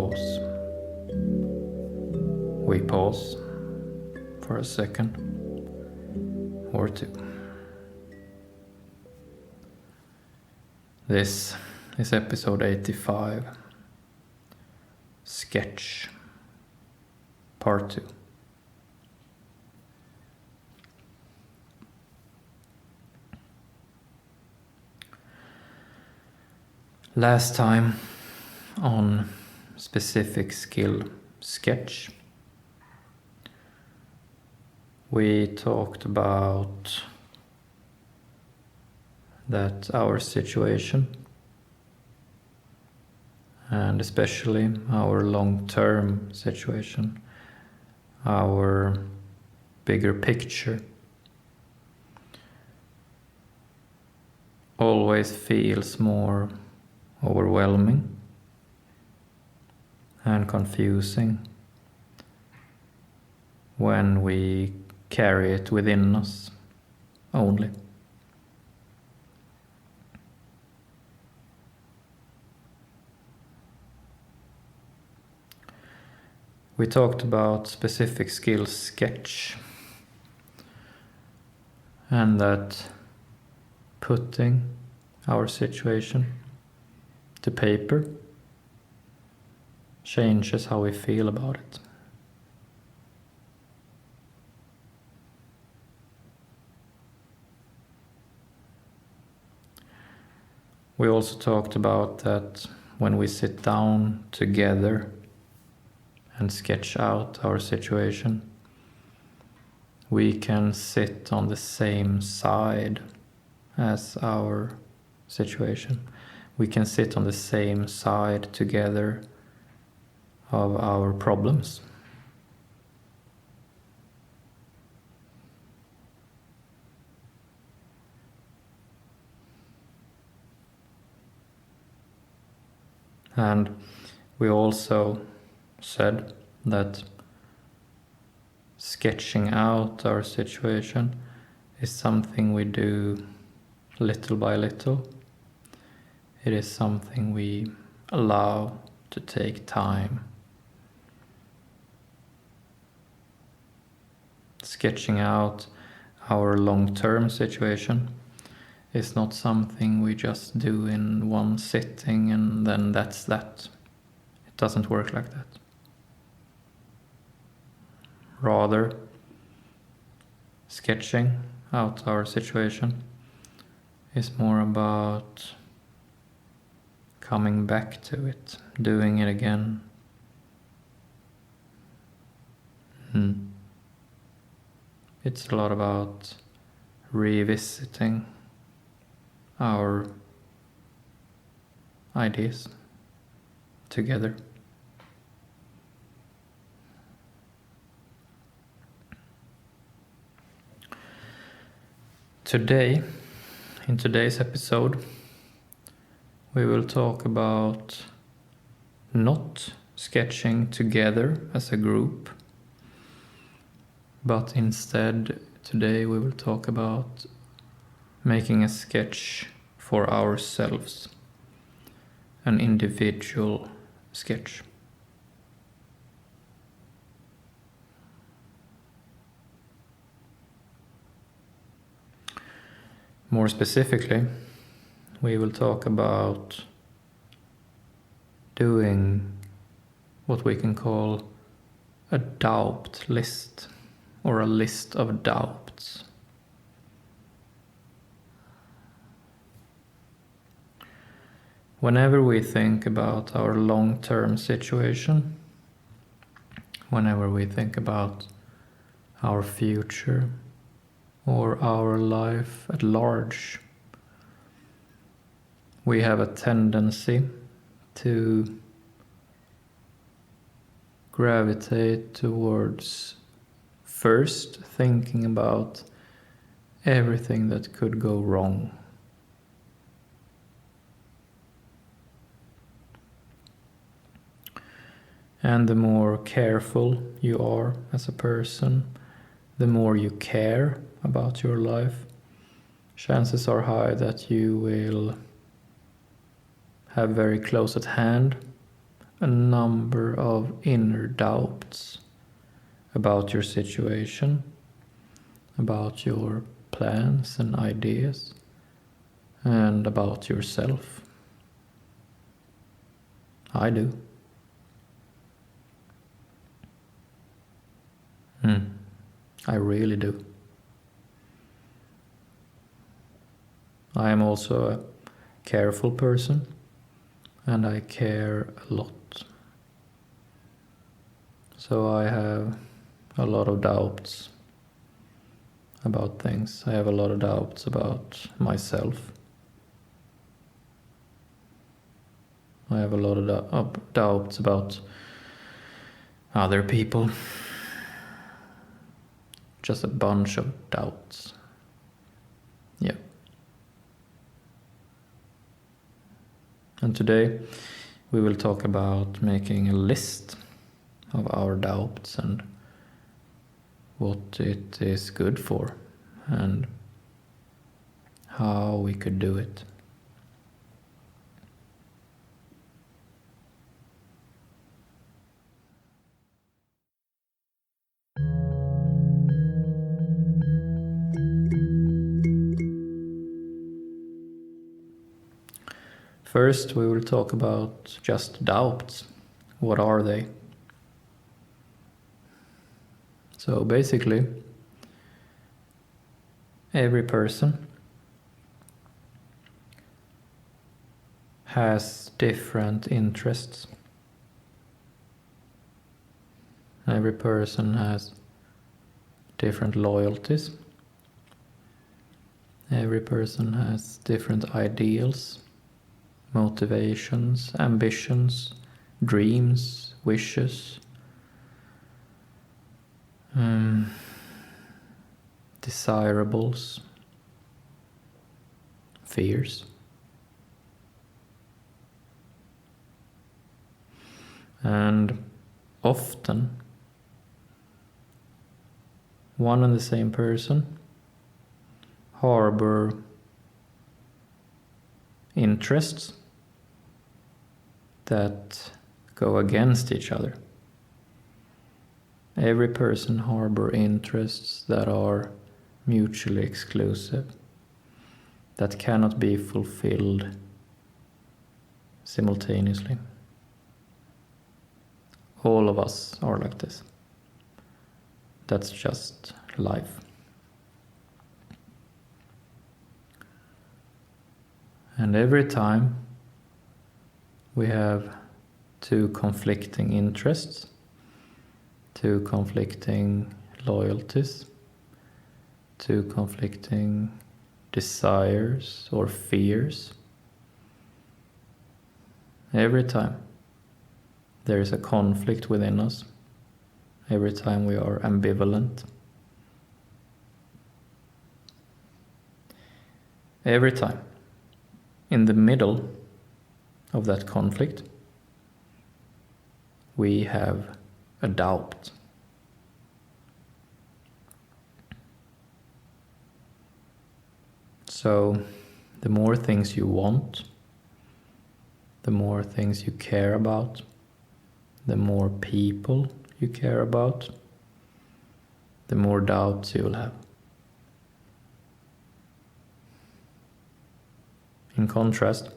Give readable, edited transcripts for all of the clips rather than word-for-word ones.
pause. We pause for a second or two. This is episode 85, Sketch, part 2. Last time on specific skill sketch, we talked about that our situation, and especially our long-term situation, our bigger picture, always feels more overwhelming and confusing when we carry it within us only. We talked about specific skills sketch, and that putting our situation to paper changes how we feel about it. We also talked about that when we sit down together and sketch out our situation, we can sit on the same side as our situation. We can sit on the same side together of our problems. And we also said that sketching out our situation is something we do little by little. It is something we allow to take time. Sketching out our long-term situation is not something we just do in one sitting and then that's that. It doesn't work like that. Rather, sketching out our situation is more about coming back to it, doing it again. It's a lot about revisiting our ideas together. Today, in today's episode, we will talk about not sketching together as a group, but instead today we will talk about making a sketch for ourselves, an individual sketch. More specifically, we will talk about doing what we can call a doubt list, or a list of doubts. Whenever we think about our long-term situation, whenever we think about our future or our life at large, we have a tendency to gravitate towards first thinking about everything that could go wrong. And the more careful you are as a person, the more you care about your life, chances are high that you will have very close at hand a number of inner doubts about your situation, about your plans and ideas, and about yourself. I do. I really do. I am also a careful person, and I care a lot. So I have a lot of doubts about things. I have a lot of doubts about myself. I have a lot of doubts about other people. Just a bunch of doubts. Yeah. And today we will talk about making a list of our doubts and what it is good for and how we could do it. First, we will talk about just doubts. What are they? So basically, every person has different interests. Every person has different loyalties. Every person has different ideals, motivations, ambitions, dreams, wishes, desirables, fears. And often, one and the same person harbor interests that go against each other. Every person harbor interests that are mutually exclusive, that cannot be fulfilled simultaneously. All of us are like this. That's just life. And every time we have two conflicting interests, two conflicting loyalties, two conflicting desires or fears, every time there is a conflict within us, every time we are ambivalent, every time in the middle of that conflict we have a doubt. So the more things you want, the more things you care about, the more people you care about, the more doubts you will have. In contrast,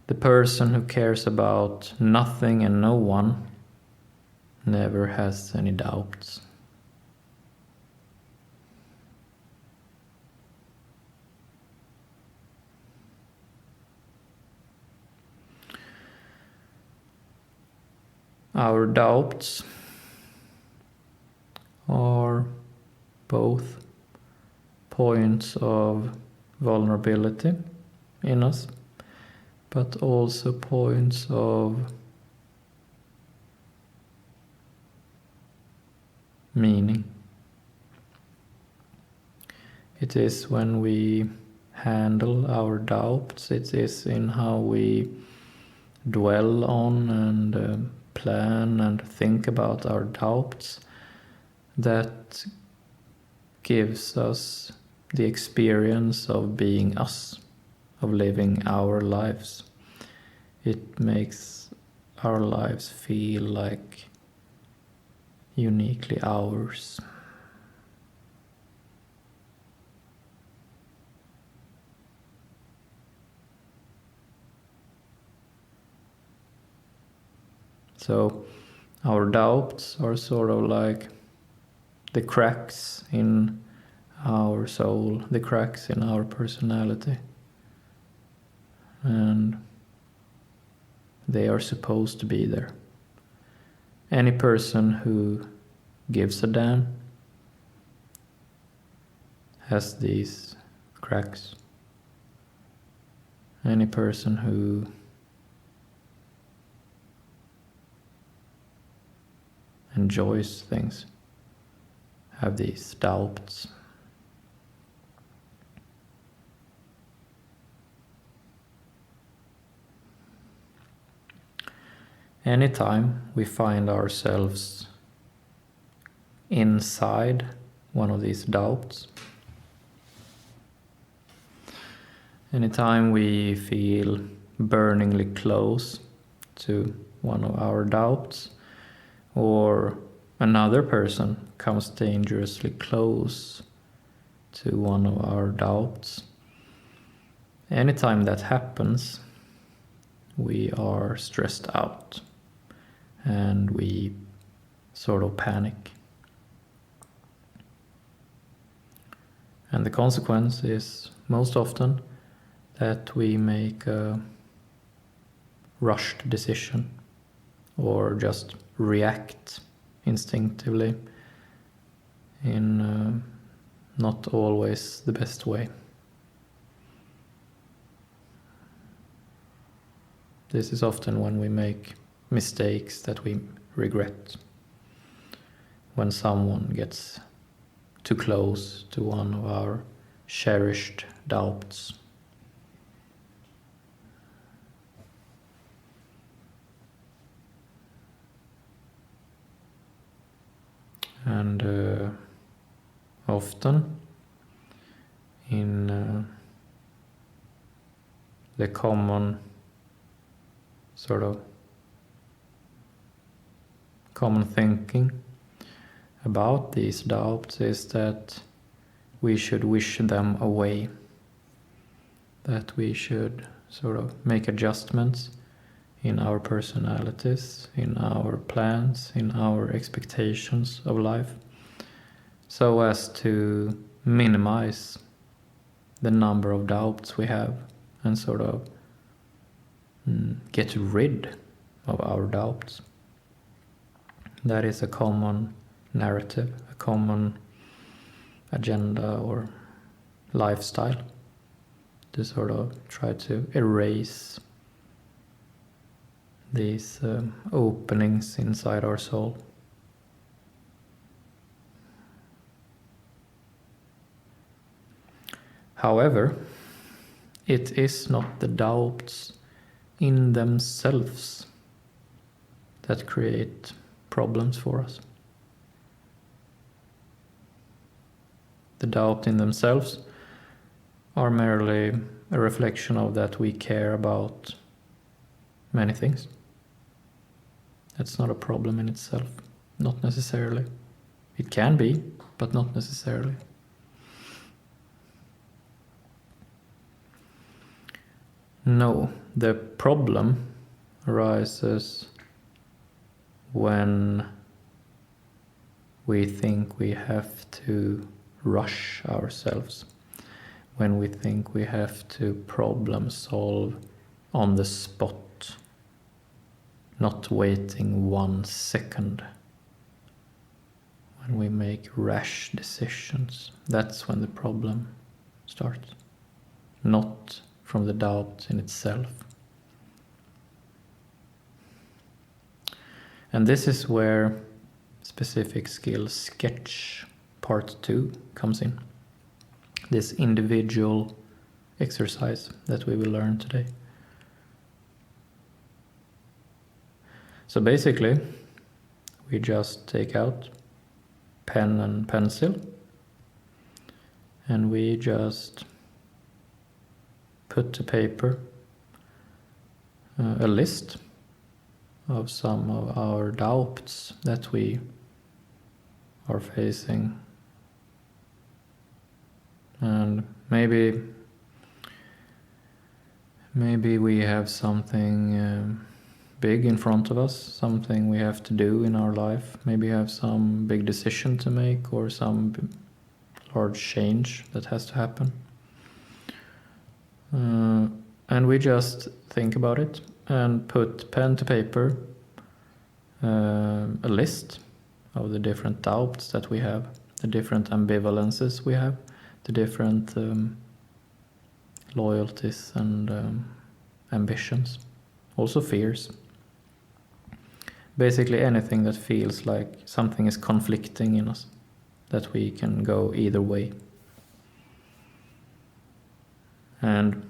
the person who cares about nothing and no one never has any doubts. Our doubts are both points of vulnerability in us, but also points of meaning. It is when we handle our doubts, it is in how we dwell on and plan and think about our doubts that gives us the experience of being us, of living our lives. It makes our lives feel like uniquely ours. So our doubts are sort of like the cracks in our soul, the cracks in our personality. And they are supposed to be there. Any person who gives a damn has these cracks. Any person who enjoys things have these doubts. Anytime we find ourselves inside one of these doubts, anytime we feel burningly close to one of our doubts, or another person comes dangerously close to one of our doubts, anytime that happens, we are stressed out and we sort of panic. And the consequence is most often that we make a rushed decision or just react instinctively in not always the best way. This is often when we make mistakes that we regret. When someone gets too close to one of our cherished doubts. And often in the common thinking about these doubts is that we should wish them away, that we should sort of make adjustments in our personalities, in our plans, in our expectations of life, so as to minimize the number of doubts we have and sort of get rid of our doubts. That is a common narrative, a common agenda or lifestyle to sort of try to erase these openings inside our soul. However, it is not the doubts in themselves that create problems for us. The doubt in themselves are merely a reflection of that we care about many things. That's not a problem in itself, not necessarily. It can be, but not necessarily. No, the problem arises when we think we have to rush ourselves, when we think we have to problem solve on the spot, not waiting 1 second. When we make rash decisions, that's when the problem starts, not from the doubt in itself. And this is where specific skill sketch part 2 comes in. This individual exercise that we will learn today. So basically, we just take out pen and pencil and we just put to paper a list of some of our doubts that we are facing. And maybe we have something big in front of us, something we have to do in our life. Maybe have some big decision to make or some large change that has to happen. And we just think about it and put pen to paper, a list of the different doubts that we have, the different ambivalences we have, the different loyalties and ambitions, also fears. Basically anything that feels like something is conflicting in us, that we can go either way. And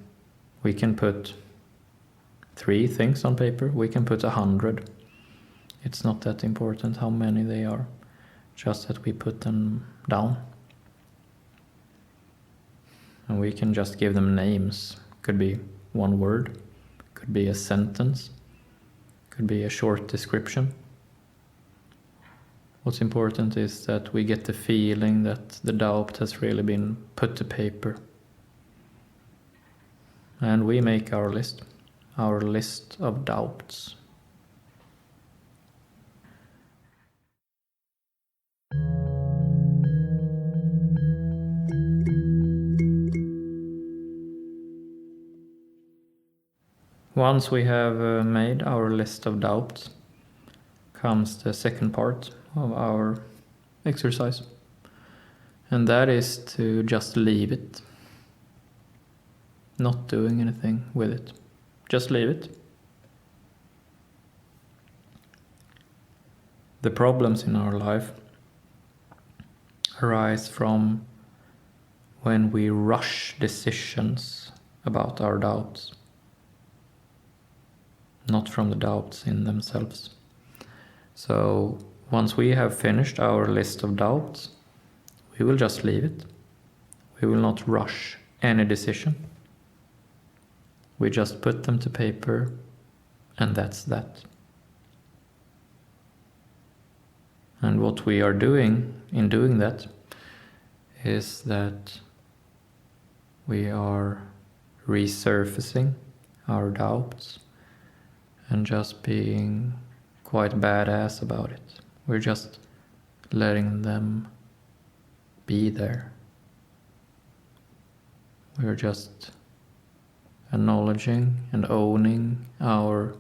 we can put 3 things on paper, we can put 100. It's not that important how many they are, just that we put them down. And we can just give them names. Could be one word, could be a sentence, could be a short description. What's important is that we get the feeling that the doubt has really been put to paper. And we make our list of doubts. Once we have made our list of doubts, comes the second part of our exercise. And that is to just leave it. Not doing anything with it. Just leave it. The problems in our life arise from when we rush decisions about our doubts, not from the doubts in themselves. So once we have finished our list of doubts, we will just leave it. We will not rush any decision. We just put them to paper, and that's that. And what we are doing in doing that is that we are resurfacing our doubts and just being quite badass about it. We're just letting them be there. We're just acknowledging and owning our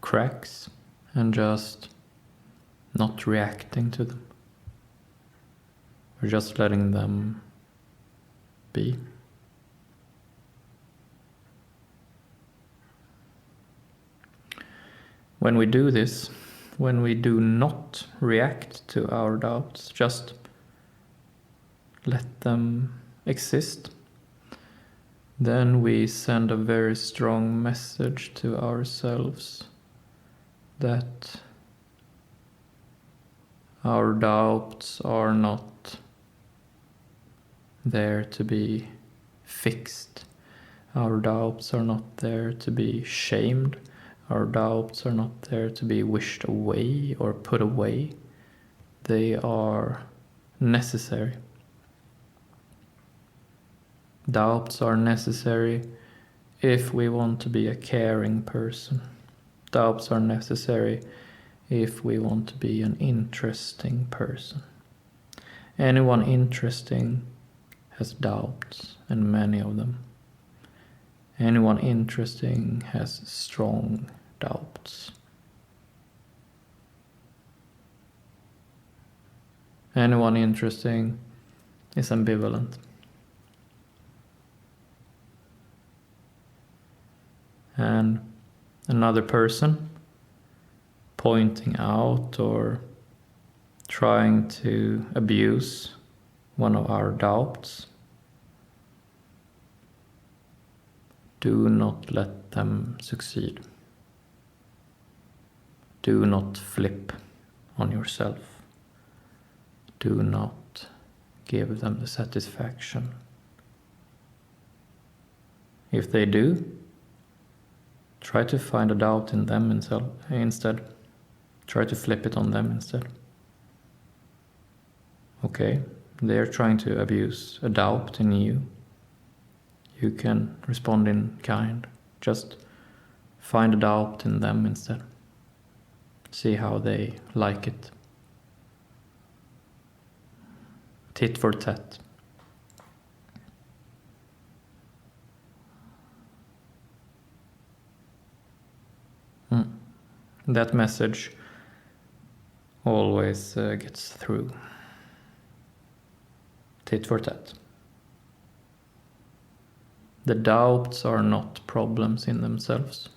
cracks and just not reacting to them. We're just letting them be. When we do this, when we do not react to our doubts, just let them exist, then we send a very strong message to ourselves that our doubts are not there to be fixed. Our doubts are not there to be shamed. Our doubts are not there to be wished away or put away. They are necessary. Doubts are necessary if we want to be a caring person. Doubts are necessary if we want to be an interesting person. Anyone interesting has doubts, and many of them. Anyone interesting has strong doubts. Anyone interesting is ambivalent. And another person pointing out or trying to abuse one of our doubts, do not let them succeed. Do not flip on yourself. Do not give them the satisfaction. If they do, Try to find a doubt in them instead. Try to flip it on them instead. Okay, they're trying to abuse a doubt in you. You can respond in kind. Just find a doubt in them instead. See how they like it. Tit for tat. That message always gets through. Tit for tat. The doubts are not problems in themselves.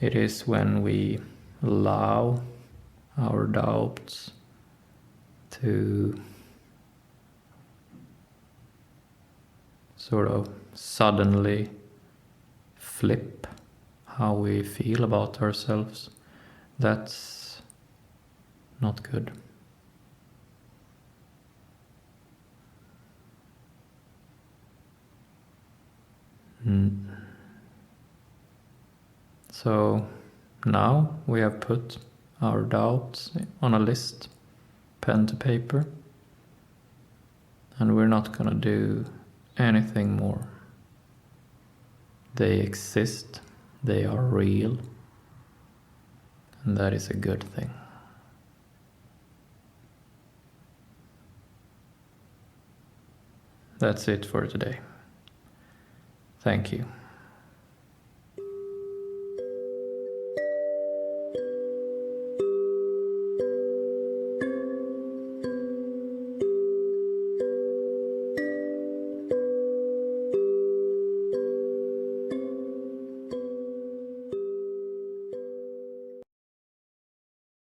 It is when we allow our doubts to sort of suddenly flip how we feel about ourselves. That's not good. So now we have put our doubts on a list, pen to paper, and we're not gonna do anything more. They exist, they are real, and that is a good thing. That's it for today. Thank you.